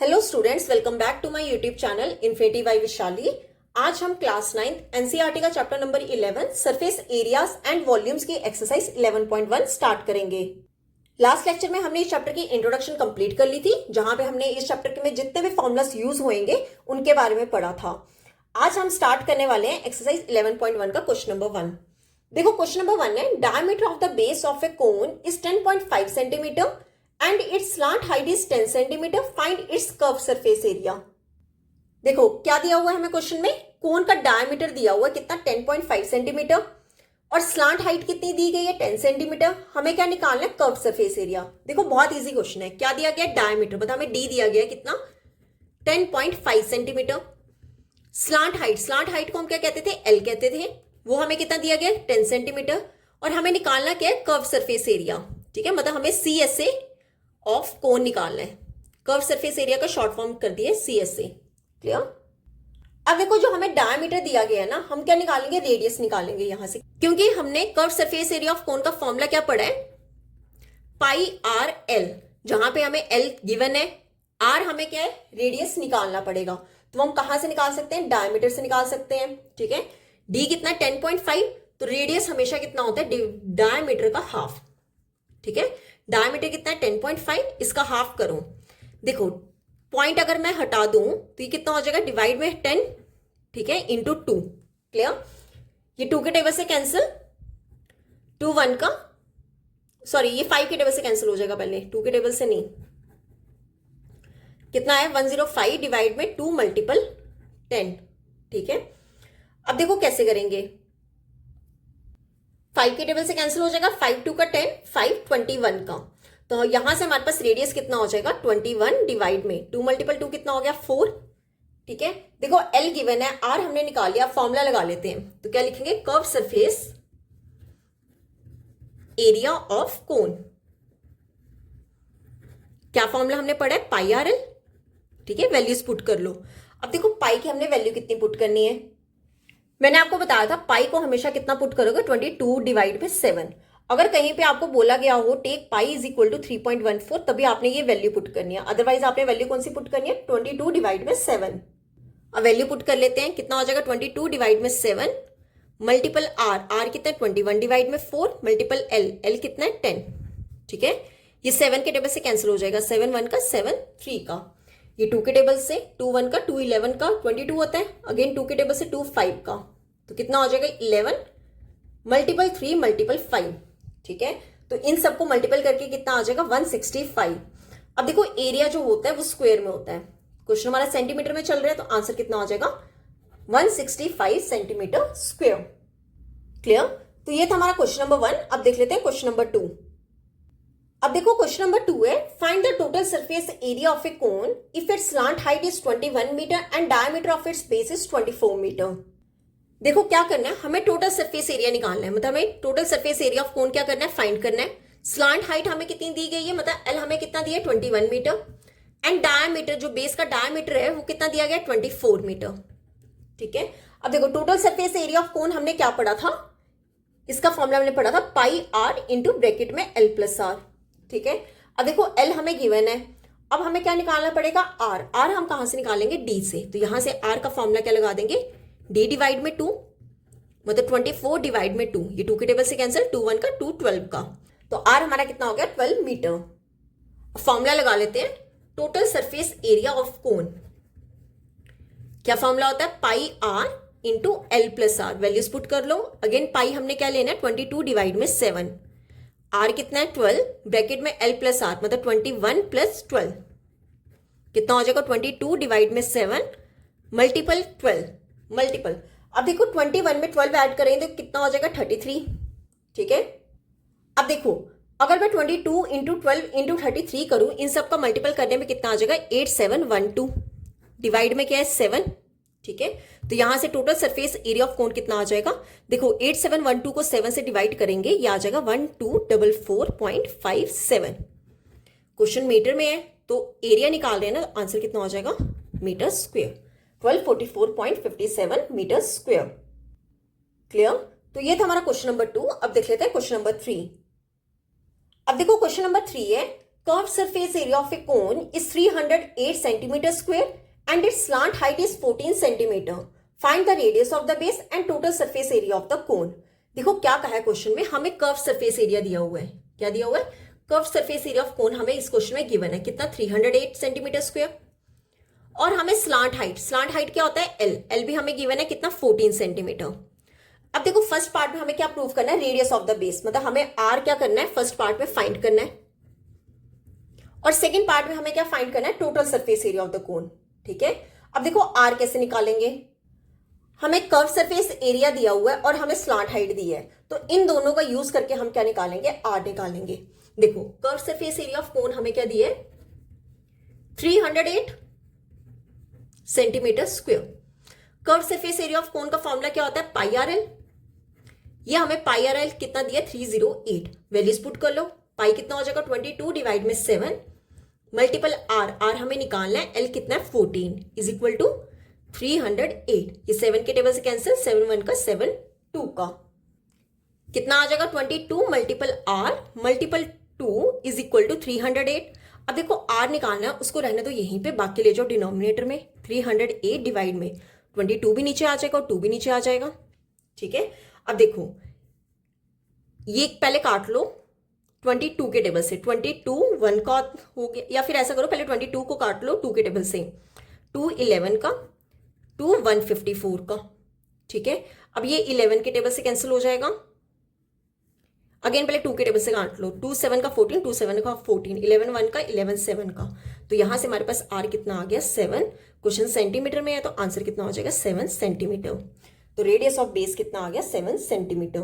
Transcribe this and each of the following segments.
Hello students, welcome back to my YouTube channel infinity by Vishali. आज हम class 9 NCERT का chapter number 11 surface areas and volumes की exercise 11.1 start करेंगे। Last lecture में हमने इस चैप्टर की इंट्रोडक्शन कंप्लीट कर ली थी, जहां पे हमने इस चैप्टर में जितने भी फॉर्मुलास यूज होंगे उनके बारे में पढ़ा था। आज हम स्टार्ट करने वाले हैं एक्सरसाइज 11.1 का क्वेश्चन नंबर 1। देखो क्वेश्चन नंबर 1 है, diameter of the base of a cone is 10.5 centimetre and its slant height is 10 centimetre, find its curved surface area। देखो क्या दिया हुआ है हमें क्वेश्चन में, कोन का डायमीटर दिया हुआ है कितना 10.5 सेंटीमीटर और स्लांट हाइट कितनी दी गई है 10 सेंटीमीटर। हमें क्या निकालना है, कर्व सरफेस एरिया। देखो बहुत इजी क्वेश्चन है, क्या दिया गया डायमीटर, बता हमें डी दिया गया कितना 10.5 सेंटीमीटर। स्लांट हाइट को हम क्या कहते थे, एल कहते थे, वो हमें कितना दिया गया 10 सेंटीमीटर। और हमें निकालना क्या है, कर्व सरफेस एरिया। ठीक है, मतलब हमें C S A of cone निकालना है। कर्व सरफेस एरिया का शॉर्ट फॉर्म कर दिए सीएसए। क्लियर। अब देखो जो हमें डायमीटर दिया गया है ना, हम क्या निकालेंगे, रेडियस निकालेंगे यहां से, क्योंकि हमने कर्व सरफेस एरिया ऑफ कोन का फॉर्मूला क्या पढ़ा है, पाई आर एल, जहां पे हमें एल गिवन है, आर हमें क्या है रेडियस निकालना पड़ेगा। तो हम कहां से निकाल सकते हैं, डायमीटर से निकाल सकते हैं। ठीक है, डी कितना 10.5, तो रेडियस हमेशा कितना होता है डायमीटर का हाफ। ठीक है, डायमीटर कितना है 10.5, इसका हाफ करो। देखो पॉइंट अगर मैं हटा दूं तो ये कितना हो जाएगा, डिवाइड में 10, ठीक है, इंटू 2। क्लियर, ये 2 के टेबल से कैंसिल, 2 1 का, सॉरी ये 5 के टेबल से कैंसिल हो जाएगा, पहले 2 के टेबल से नहीं। कितना है 105 डिवाइड में 2 मल्टीपल 10। ठीक है, अब देखो कैसे करेंगे, 5 के टेबल से कैंसिल हो जाएगा, 5 2 का 10, 5 21 का। तो यहां से हमारे पास रेडियस कितना हो जाएगा 21 डिवाइड में 2 मल्टीपल 2 कितना हो गया 4। ठीक है, देखो एल गिवन है, आर हमने निकाल लिया, फॉर्मूला लगा लेते हैं। तो क्या लिखेंगे, curve surface area of cone. क्या फॉर्मूला हमने पढ़ा है, पाई आर एल। ठीक है, वैल्यूज पुट कर लो। अब देखो पाई की हमने वैल्यू कितनी पुट करनी है, मैंने आपको बताया था पाई को हमेशा कितना पुट करोगे 22 डिवाइड में 7। अगर कहीं पे आपको बोला गया हो take pi is equal to 3.14, तभी आपने ये वैल्यू पुट करनी है, अदरवाइज आपने वैल्यू कौन सी पुट करनी है 22 डिवाइड में 7। अब वैल्यू पुट कर लेते हैं, कितना हो जाएगा 22 डिवाइड में 7 मल्टीपल आर, आर कितना है 21 डिवाइड में 4 मल्टीपल एल, एल कितना है 10। ठीक है, ये 7 के टेबल से कैंसिल हो जाएगा, 7 1 का 7 3 का, ये 2 के टेबल से 2 1 का 2 11 का 22 होता है, अगेन 2 के टेबल से 2 5 का, तो कितना हो जाएगा 11 मल्टीपल 3 मल्टीपल 5। ठीक है, तो इन सबको मल्टीपल करके कितना आ जाएगा 165। अब देखो एरिया जो होता है वो स्क्वायर में होता है, क्वेश्चन हमारा सेंटीमीटर में चल रहा है, तो आंसर कितना हो जाएगा 165 सेंटीमीटर स्क्वायर। क्लियर, तो ये था हमारा क्वेश्चन नंबर 1। अब देख लेते हैं क्वेश्चन नंबर 2। अब देखो क्वेश्चन नंबर 2 है, find the total surface area of a cone if its slant height is 21 metre and diameter of its base is 24 metre. देखो क्या करना है, हमें टोटल सरफेस एरिया निकालना है, मतलब हमें total surface area of cone क्या करना है, फाइंड करना है। स्लांट हाइट हमें कितनी दी गई है, मतलब एल हमें कितना दिया है 21 मीटर, एंड डायमीटर जो बेस का डायमीटर है वो कितना दिया गया 24 मीटर। ठीक है, अब देखो टोटल सरफेस एरिया ऑफ कोन हमने क्या पढ़ा था, इसका फॉर्मूला हमने पढ़ा था पाई आर इंटू ब्रैकेट में एल प्लस आर। ठीक है, अब देखो एल हमें गिवन है, अब हमें क्या निकालना पड़ेगा आर, आर हम कहां से निकालेंगे डी से, तो यहां से आर का फॉर्मूला क्या लगा देंगे, डी डिवाइड में 2, मतलब 24 डिवाइड में 2, ये 2 के टेबल से कैंसिल, 2 1 का 2 12 का, तो आर हमारा कितना हो गया 12 मीटर। फॉर्मूला लगा लेते हैं, total surface area of cone, क्या फॉर्मूला होता है, pi R into L plus are, values put कर लो। अगेन पाई हमने क्या लेना है 22 डिवाइड में 7, आर कितना है 12, ब्रैकेट में एल प्लस आर, मतलब 21 प्लस 12 कितना हो जाएगा 22 डिवाइड में 7 मल्टीपल 12 मल्टीपल। अब देखो 21 में 12 ऐड करेंगे तो कितना हो जाएगा 33। ठीक है, अब देखो अगर मैं 22 इंटू 12 इंटू 33 करूं, इन सब का मल्टीपल करने में कितना आ जाएगा 8712, डिवाइड में क्या है 7। ठीक है, तो यहां से टोटल सरफेस एरिया ऑफ कोन कितना आ जाएगा, देखो 8712 को 7 से डिवाइड करेंगे, ये आ जाएगा 1244.57। क्वेश्चन मीटर में है तो एरिया निकाल रहे हैं ना, आंसर कितना हो जाएगा metre square, 1244.57 metre square. Clear, तो ये था हमारा क्वेश्चन नंबर 2। अब देख लेते हैं क्वेश्चन नंबर 3। अब देखो क्वेश्चन नंबर 3 है, curve surface area of a cone is 308 centimetre square and it's slant height is 14 centimetre. Find the radius of the base and total surface area of the cone. देखो क्या कहा है question में, हमें curve surface area दिया हुआ है। क्या दिया हुआ है? कर्व सरफेस एरिया ऑफ कोन हमें इस क्वेश्चन में गिवन है कितना, 308 सेंटीमीटर स्क्वायर। और हमें स्लांट हाइट क्या होता है? एल भी हमें गिवन है कितना, 14 सेंटीमीटर। अब देखो फर्स्ट पार्ट में हमें क्या प्रूव करना है, रेडियस ऑफ द बेस, मतलब हमें आर क्या करना है फर्स्ट पार्ट में फाइंड करना है, और सेकेंड पार्ट में हमें क्या फाइंड करना है, total surface area of the cone. ठीक है, अब देखो आर कैसे निकालेंगे, हमें कर्व सरफेस एरिया दिया हुआ है और हमें स्लांट हाइट दी है, तो इन दोनों का यूज करके हम क्या निकालेंगे, आर निकालेंगे। देखो कर्व सरफेस एरिया ऑफ कोन हमें क्या दिया है, 308 centimetre square. Curve surface area of कोन का फॉर्मूला क्या होता है, पाई आर एल। ये हमें पाई आर एल कितना दिया, 308। वैल्यूज पुट कर लो, पाई कितना हो जाएगा, 22 डिवाइड में 7 मल्टीपल आर, आर हमें निकालना है, एल कितना है 14 इज इक्वल टू 308। ये 7 के टेबल से कैंसिल, 7 1 का 7 2 का कितना आ जाएगा, 22 multiple r multiple 2 is equal to 308। अब देखो आर निकालना है, उसको रहने दो यहीं पे, बाकी ले जाओ डिनोमिनेटर में, 308 डिवाइड में 22 भी नीचे आ जाएगा और 2 भी नीचे आ जाएगा। ठीक है, अब देखो ये पहले काट लो 22 के टेबल से, 22 1 का हो गया, या फिर ऐसा करो पहले 22 को काट लो 2 के टेबल से, 2 11 का, 2 154 का। ठीक है, अब ये 11 के टेबल से कैंसिल हो जाएगा, अगेन पहले 2 के टेबल से काट लो, 2 7 का 14, 2 7 का 14, 11 1 का, 11 7 का, तो यहां से हमारे पास आर कितना आ गया, 7। क्वेश्चन सेंटीमीटर में है तो आंसर कितना हो जाएगा, 7 सेंटीमीटर। तो रेडियस ऑफ बेस कितना आ गया, 7 सेंटीमीटर।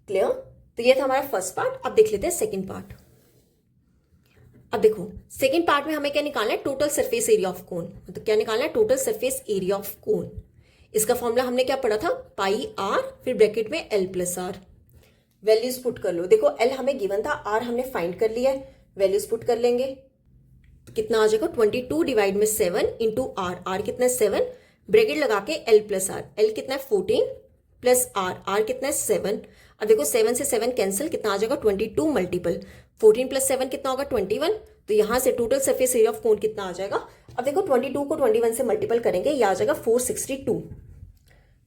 क्लियर? तो ये था हमारा फर्स्ट पार्ट। अब देख लेते हैं सेकेंड पार्ट। अब देखो सेकेंड पार्ट में हमें क्या निकालना है, total surface area of cone. तो क्या निकालना है, total surface area of cone. इसका फॉर्मूला हमने क्या पढ़ा था, पाई आर फिर ब्रैकेट में l plus are. Values put कर लो, देखो एल हमें गिवन था, आर हमने फाइंड कर लिया है, वैल्यूज पुट कर लेंगे तो कितना आ जाएगा, 22 डिवाइड में 7 इंटू आर, आर कितना है 7, ब्रैकेट लगा के एल प्लस आर, एल कितना है 14 प्लस आर, आर कितना है 7। अब देखो 7 से 7 कैंसिल, कितना आ जाएगा 22 मल्टीपल 14 प्लस 7 कितना होगा 21। तो यहां से टोटल सरफेस एरिया ऑफ कोन कितना आ जाएगा, अब देखो 22 को 21 से मल्टीपल करेंगे, ये आ जाएगा 462।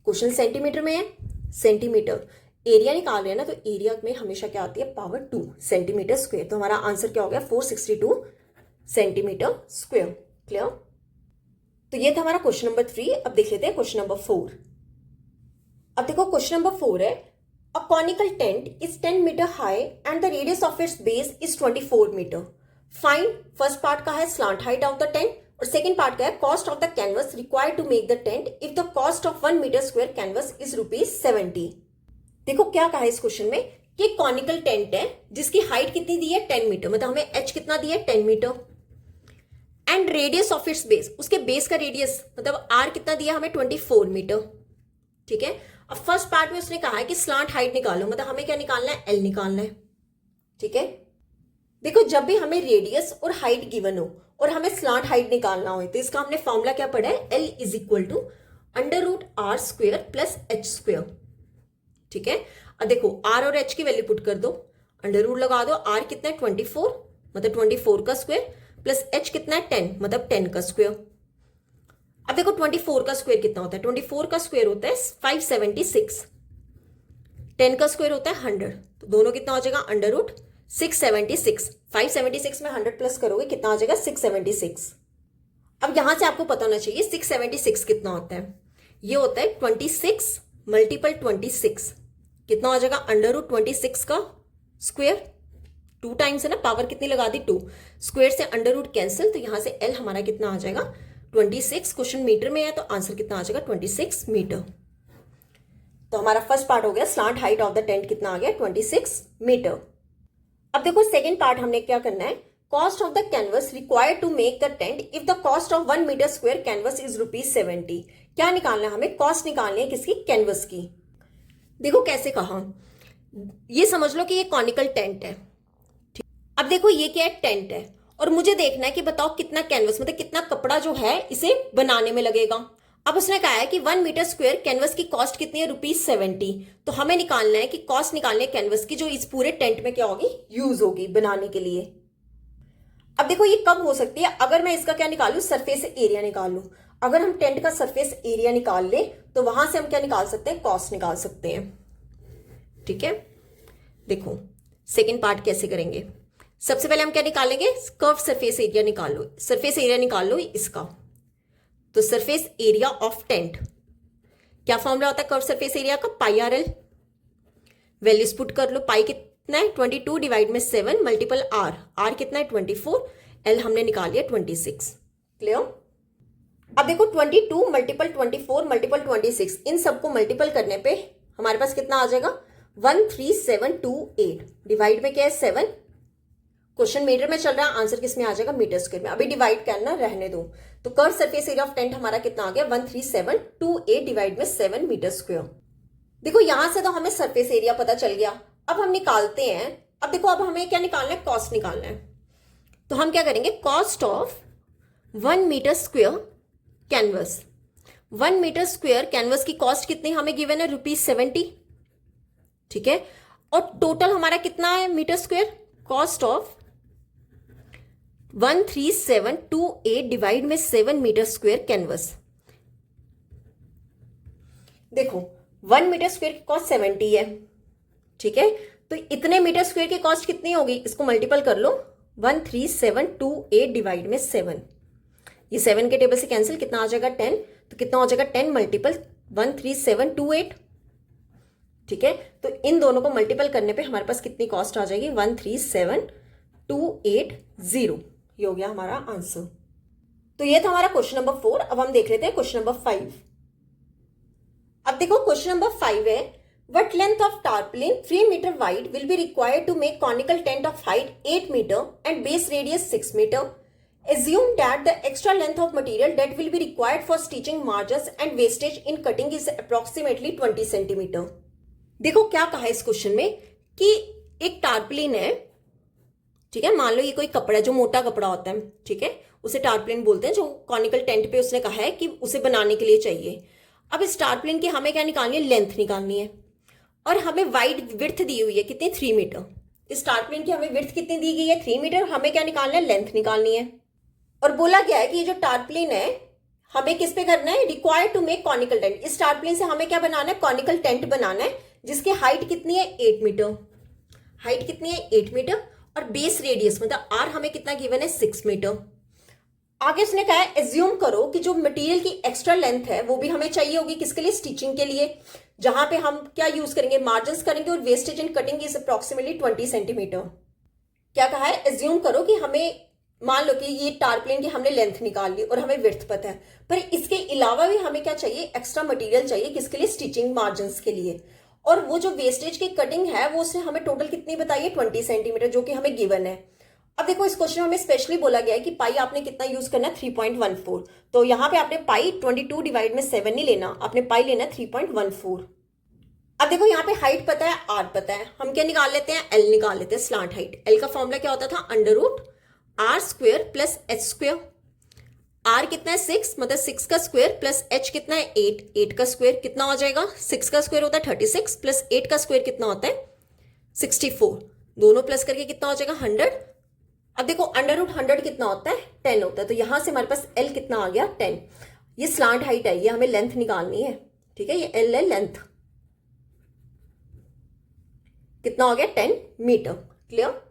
क्वेश्चन सेंटीमीटर में है, सेंटीमीटर एरिया निकाल रहे हैं ना, तो एरिया में हमेशा क्या आती है, पावर 2 सेंटीमीटर स्क्वायर। तो हमारा आंसर क्या हो गया, 462 सेंटीमीटर स्क्वायर। क्लियर? तो ये था हमारा क्वेश्चन नंबर 3। अब देख लेते हैं क्वेश्चन नंबर 4। अब देखो क्वेश्चन नंबर 4 है, a conical tent is 10 metre high and the radius of its base is 24 metre. Find, first part का है slant height of the tent और सेकेंड पार्ट का है cost of the canvas required to make the tent if the cost of 1 metre square canvas is ₹70। देखो क्या कहा है इस क्वेश्चन में कि कॉनिकल टेंट है जिसकी हाइट कितनी दी है, 10 मीटर, मतलब हमें एच कितना दिया है, 10 metre, and radius of its base, उसके बेस का रेडियस मतलब आर कितना दिया हमें, 24 मीटर। ठीक है, अब फर्स्ट पार्ट में उसने कहा है कि स्लांट हाइट निकालो, मतलब हमें क्या निकालना है, एल निकालना है। ठीक है, देखो जब भी हमें रेडियस और हाइट गिवन हो और हमें स्लांट हाइट निकालना हो तो इसका हमने फॉर्मूला क्या पढ़ा है, l is equal to √r square plus h square. ठीक है, अब देखो आर और एच की वैल्यू पुट कर दो, अंडर लगा दो, आर कितना है 24 मतलब 24 का स्क्वायर प्लस एच कितना है 10 मतलब 10 का स्क्वायर। अब देखो 24 का स्क्वायर कितना होता है, 24 का स्क्वायर होता है 576, 10 का स्क्वायर होता है 100, तो दोनों कितना हो जाएगा, √676। 576 में 100 प्लस करोगे कितना आ जाएगा, 676। अब यहां से आपको पता होना चाहिए 676 कितना होता है, ये होता है 26 मल्टीपल 26, कितना हो जाएगा, √26 का स्क्वायर, 2 टाइम्स है ना, पावर कितनी लगा दी 2, स्क्वायर से अंडर कैंसिल, तो यहां से एल हमारा कितना आ जाएगा 26। क्वेश्चन मीटर में है तो आंसर कितना आ जाएगा 26 मीटर। तो हमारा फर्स्ट पार्ट हो गया, slant height of the tent कितना आ गया 26 मीटर। अब देखो सेकेंड पार्ट हमने क्या करना है, cost of the canvas required to make the tent if the cost of 1 metre square canvas is ₹70। क्या निकालना है हमें, कॉस्ट निकालनी है किसकी, कैनवस की। देखो कैसे कहा, ये समझ लो कि ये कॉनिकल टेंट है। अब देखो ये क्या है, टेंट है, और मुझे देखना है कि बताओ कितना कैनवस मतलब कितना कपड़ा जो है इसे बनाने में लगेगा। अब उसने कहा है कि 1 मीटर स्क्वायर कैनवस की कॉस्ट कितनी है, ₹70। तो हमें निकालना है कि कॉस्ट निकालने कैनवस की जो इस पूरे टेंट में क्या होगी, यूज होगी बनाने के लिए। अब देखो ये कब हो सकती है, अगर मैं इसका क्या निकालूं, सरफेस एरिया निकाल लूं। अगर हम टेंट का सरफेस एरिया निकाल ले तो वहां से हम क्या निकाल सकते हैं, कॉस्ट निकाल सकते हैं। ठीक है, देखो सेकेंड पार्ट कैसे करेंगे। सबसे पहले हम क्या निकालेंगे, कर्व सरफेस एरिया निकाल लो, सरफेस एरिया निकाल लो इसका। तो सरफेस एरिया ऑफ टेंट, क्या फॉर्मूला होता है कर्व सरफेस एरिया का, पाई आर एल। वैल्यूज पुट कर लो, पाई कितना है 22 डिवाइड में 7 मल्टीपल आर, आर कितना है 24, एल हमने निकाल लिया 26। क्लियर। अब देखो 22 मल्टीपल 24 मल्टीपल 26, इन सबको मल्टीपल करने पे हमारे पास कितना आ जाएगा, 13728 डिवाइड में क्या है 7। क्वेश्चन मीटर में चल रहा है, आंसर किस में आ जाएगा, मीटर स्क्वायर में। अभी डिवाइड करना रहने दो। तो curve surface area of tent हमारा कितना आ गया, 13728 डिवाइड में 7 मीटर स्क्वायर। देखो यहां से तो हमें सरफेस एरिया पता चल गया। अब हम निकालते हैं, अब देखो अब हमें क्या निकालना है, कॉस्ट निकालना है। तो हम क्या करेंगे, cost of 1 metre square canvas. 1 metre square canvas की कॉस्ट कितनी हमें गिवन है, ₹70। ठीक है, और टोटल हमारा कितना है metre square, cost of 13728 divide में 7 मीटर स्क्वायर कैनवस। देखो 1 मीटर स्क्वायर की कॉस्ट 70 है। ठीक है, तो इतने मीटर स्क्वायर की कॉस्ट कितनी होगी, इसको मल्टीपल कर लो, 13728 डिवाइड में 7। ये 7 के टेबल से कैंसिल, कितना आ जाएगा 10। तो कितना हो जाएगा 10 मल्टीपल 13728। ठीक है, तो इन दोनों को मल्टीपल करने पे हमारे पास कितनी कॉस्ट आ जाएगी, 137,280। ये हो गया हमारा आंसर। तो ये था हमारा क्वेश्चन नंबर 4। अब हम देख लेते हैं क्वेश्चन नंबर 5। अब देखो क्वेश्चन नंबर 5 है, what length of tarpaulin 3 meter wide will be required to make conical tent of height 8 meter and base radius 6 meter? Assume that the extra length of material that will be required for stitching margins and wastage in cutting is approximately 20 centimeter. देखो क्या कहा है इस question में कि एक टारपलिन है, ठीक है, मान लो ये कोई कपड़ा जो मोटा कपड़ा होता है, ठीक है, उसे टारपलिन बोलते हैं, जो कॉनिकल टेंट पे उसने कहा है कि उसे बनाने के लिए चाहिए। अब इस टारपलिन की हमें क्या निकालनी है, लेंथ निकालनी है, और हमें वाइड विड्थ दी हुई है कितनी, 3 मीटर। इस टारपलिन की हमें विड्थ कितनी दी गई है, 3 मीटर। हमें क्या निकालना है, लेंथ निकालनी है। और बोला गया है कि ये जो टारपलिन है हमें किस पे करना है, required to make conical tent. इस टारपलिन से हमें क्या बनाना है, कॉनिकल टेंट बनाना है, जिसकी हाइट कितनी है, 8 मीटर। हाइट कितनी है, 8 मीटर, और बेस रेडियस मतलब आर हमें कितना गिवन है, 6 मीटर। आगे उसने कहा है एज्यूम करो कि जो मटेरियल की एक्स्ट्रा लेंथ है वो भी हमें चाहिए होगी, किसके लिए, स्टिचिंग के लिए, जहां पे हम क्या यूज करेंगे, मार्जिन्स करेंगे, और wastage in cutting is approximately 20 centimetre. क्या कहा है, एज्यूम करो कि हमें, मान लो कि ये टारपलिन की हमने लेंथ निकाल ली और हमें विड्थ पता है, पर इसके अलावा भी हमें क्या चाहिए, एक्स्ट्रा मटेरियल चाहिए, किसके लिए, स्टिचिंग मार्जिन्स के लिए। और वो जो वेस्टेज की कटिंग है वो उसने हमें टोटल कितनी बताई है, 20 सेंटीमीटर, जो कि हमें गिवन है। अब देखो इस क्वेश्चन में हमें स्पेशली बोला गया है कि पाई आपने कितना यूज करना है, 3.14। तो यहाँ पे आपने पाई 22 डिवाइड में 7 नहीं लेना, आपने पाई लेना 3.14। अब देखो यहाँ पे हाइट पता है, आर पता है, हम क्या निकाल लेते हैं, एल निकाल लेते हैं, स्लांट हाइट। एल का फॉर्मूला क्या होता था, under root r square plus h square. R कितना है 6, मतलब 6 का स्क्वायर, प्लस एच कितना है 8, 8 का स्क्वायर कितना हो जाएगा, 6 का स्क्वायर होता है 36, प्लस 8 का स्क्वायर कितना होता है 64, दोनों प्लस करके कितना हो जाएगा 100। अब देखो अंडर रूट 100 कितना होता है, 10 होता है, तो यहां से हमारे पास एल कितना आ गया, 10। ये स्लांट हाइट है, ये हमें लेंथ निकालनी है, ठीक है, ये एल है लेंथ, कितना हो गया 10 मीटर। क्लियर।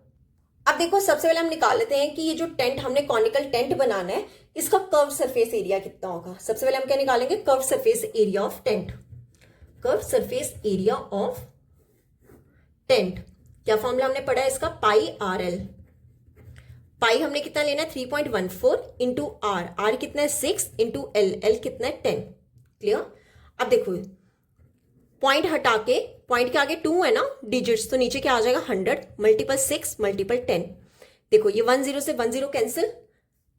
अब देखो सबसे पहले हम निकाल लेते हैं कि ये जो टेंट हमने कॉनिकल टेंट बनाना है, इसका कर्व सरफेस एरिया कितना होगा। सबसे पहले हम क्या निकालेंगे, curve surface area of tent. Curve surface area of tent, क्या फॉर्मूला हमने पढ़ा है इसका, पाई आर एल। पाई हमने कितना लेना है 3.14 इंटू आर, आर कितना है 6 इंटू एल, एल कितना है 10। क्लियर। अब देखो पॉइंट हटा के, पॉइंट के आगे 2 है ना डिजिट्स, तो नीचे क्या आ जाएगा 100 मल्टीपल 6 मल्टीपल 10। देखो ये 10 से 10 कैंसिल,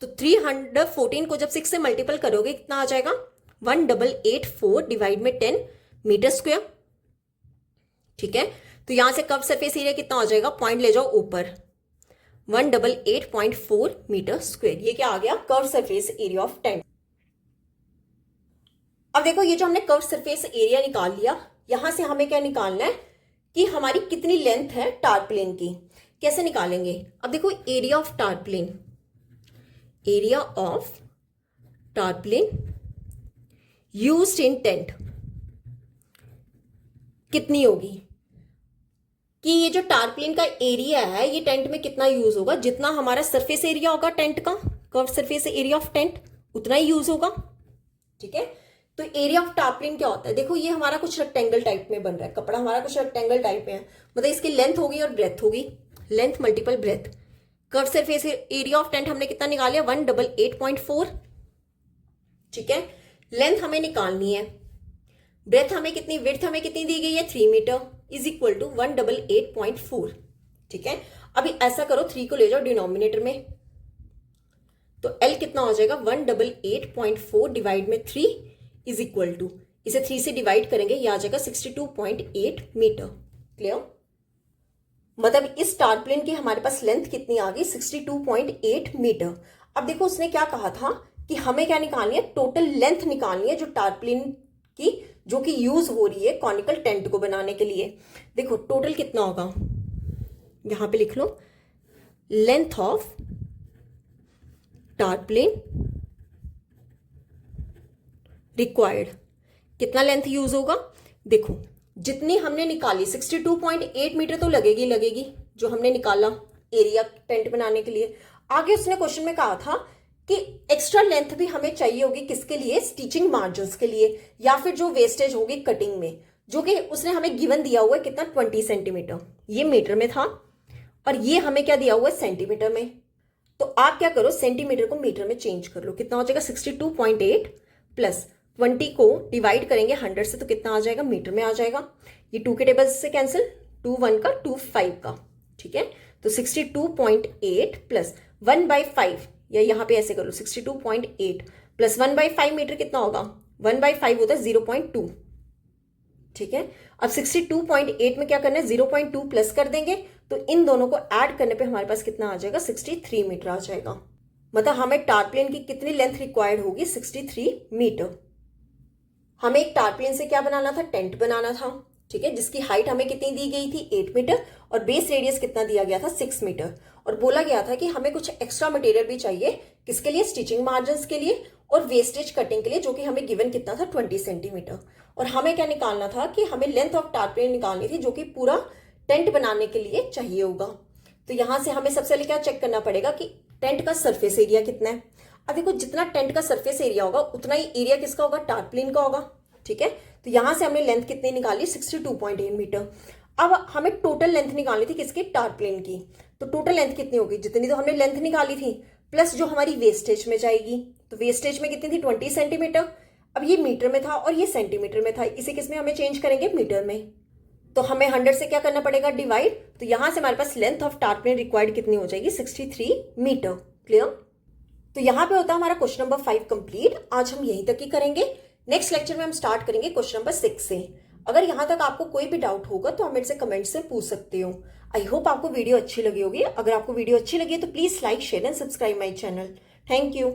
तो 314 को जब 6 से मल्टीपल करोगे कितना आ जाएगा 1884 डिवाइड में 10 मीटर स्क्वायर। ठीक है, तो यहां से कर्व सरफेस एरिया कितना हो जाएगा, पॉइंट ले जाओ ऊपर, 188.4 मीटर स्क्वायर। ये क्या आ गया, curve surface area of tent. अब देखो ये जो हमने कर्व सरफेस एरिया निकाल लिया, यहां से हमें क्या निकालना है कि हमारी कितनी लेंथ है टारपलिन की। कैसे निकालेंगे, अब देखो area of tarpaulin, area of tarpaulin used in tent कितनी होगी, कि ये जो टारप्लिन का एरिया है ये टेंट में कितना यूज होगा, जितना हमारा सरफेस एरिया होगा टेंट का, curve surface area of tent उतना ही यूज होगा। ठीक है, तो एरिया ऑफ टारप्लिन क्या होता है, देखो ये हमारा कुछ रेक्टेंगल टाइप में बन रहा है, कपड़ा हमारा कुछ रेक्टेंगल टाइप में है, मतलब इसकी लेंथ होगी और ब्रेथ होगी, length multiple breadth. Curve surface area of tent हमने कितना निकाल लिया 188.4। ठीक है, लेंथ हमें निकालनी है, ब्रेथ हमें कितनी, विड्थ हमें कितनी दी गई है 3 मीटर इज इक्वल टू 188.4। ठीक है, अभी ऐसा करो 3 को ले जाओ डिनोमिनेटर में, तो L कितना हो जाएगा 188.4 डिवाइड में 3 इज इक्वल टू, इसे 3 से डिवाइड करेंगे ये आ जाएगा 62.8 मीटर। क्लियर, मतलब इस टारप्लिन की हमारे पास लेंथ कितनी आ गई 62.8 मीटर। अब देखो उसने क्या कहा था कि हमें क्या निकालनी है, टोटल लेंथ निकालनी है जो टारप्लिन की, जो कि यूज हो रही है कॉनिकल टेंट को बनाने के लिए। देखो टोटल कितना होगा, यहां पे लिख लो, लेंथ ऑफ टारप्लिन रिक्वायर्ड, कितना लेंथ यूज होगा, देखो जितनी हमने निकाली 62.8 मीटर तो लगेगी जो हमने निकाला एरिया टेंट बनाने के लिए। आगे उसने क्वेश्चन में कहा था कि एक्स्ट्रा लेंथ भी हमें चाहिए होगी, किसके लिए, स्टिचिंग मार्जिन्स के लिए, या फिर जो वेस्टेज होगी कटिंग में, जो कि उसने हमें गिवन दिया हुआ है कितना 20 सेंटीमीटर, ये मीटर में था और ये हमें क्या दिया हुआ है सेंटीमीटर में। तो आप क्या करो सेंटीमीटर को मीटर में चेंज कर लो, कितना हो जाएगा 62.8 प्लस 20 को डिवाइड करेंगे 100 से तो कितना आ जाएगा मीटर में आ जाएगा, ये 2 के टेबल से कैंसिल, 2 1 का 2 5 का। ठीक है, तो 62.8 प्लस 1/5, या यहां पे ऐसे कर लो 62.8 प्लस 1/5 मीटर कितना होगा, 1/5 होता है 0.2। ठीक है, अब 62.8 में क्या करना है 0.2 प्लस कर देंगे, तो इन दोनों को ऐड करने पे हमारे पास कितना आ जाएगा 63 मीटर आ जाएगा। मतलब हमें टारप्लिन की कितनी लेंथ रिक्वायर्ड होगी 63 मीटर। हमें एक टारप्लिन से क्या बनाना था, टेंट बनाना था। ठीक है, जिसकी हाइट हमें कितनी दी गई थी 8 मीटर और बेस रेडियस कितना दिया गया था 6 मीटर, और बोला गया था कि हमें कुछ एक्स्ट्रा मटेरियल भी चाहिए, किसके लिए, स्टिचिंग मार्जिन्स के लिए और वेस्टेज कटिंग के लिए, जो कि हमें गिवन कितना था 20 सेंटीमीटर। और हमें क्या निकालना था कि हमें लेंथ ऑफ टारप्लिन निकालनी थी, जो कि पूरा टेंट बनाने के लिए चाहिए होगा। तो यहां से हमें सबसे पहले क्या चेक करना पड़ेगा कि टेंट का सरफेस एरिया कितना है। अब देखो जितना टेंट का सरफेस एरिया होगा उतना ही एरिया किसका होगा, टारप्लिन का होगा। ठीक है, तो यहां से हमने लेंथ कितनी निकाली 62.8 मीटर। अब हमें टोटल लेंथ निकालनी थी किसकी, टारप्लिन की। तो टोटल लेंथ कितनी होगी, जितनी तो हमने लेंथ निकाली थी प्लस जो हमारी वेस्टेज में जाएगी, तो वेस्टेज में कितनी थी 20 सेंटीमीटर। अब ये मीटर में था और ये सेंटीमीटर में था, इसे किस में हमें चेंज करेंगे, मीटर में। तो हमें 100 से क्या करना पड़ेगा, डिवाइड, तो यहां से हमारे पास लेंथ ऑफ टारप्लिन रिक्वायर्ड कितनी हो जाएगी 63 मीटर। क्लियर, तो यहां पे होता है हमारा क्वेश्चन नंबर 5 कंप्लीट। आज हम यहीं तक ही करेंगे, नेक्स्ट लेक्चर में हम स्टार्ट करेंगे क्वेश्चन नंबर 6 से। अगर यहां तक आपको कोई भी डाउट होगा तो आप मेरे से कमेंट से पूछ सकते हो। आई होप आपको वीडियो अच्छी लगी होगी। अगर आपको वीडियो अच्छी लगी तो please like share and subscribe my channel. Thank you.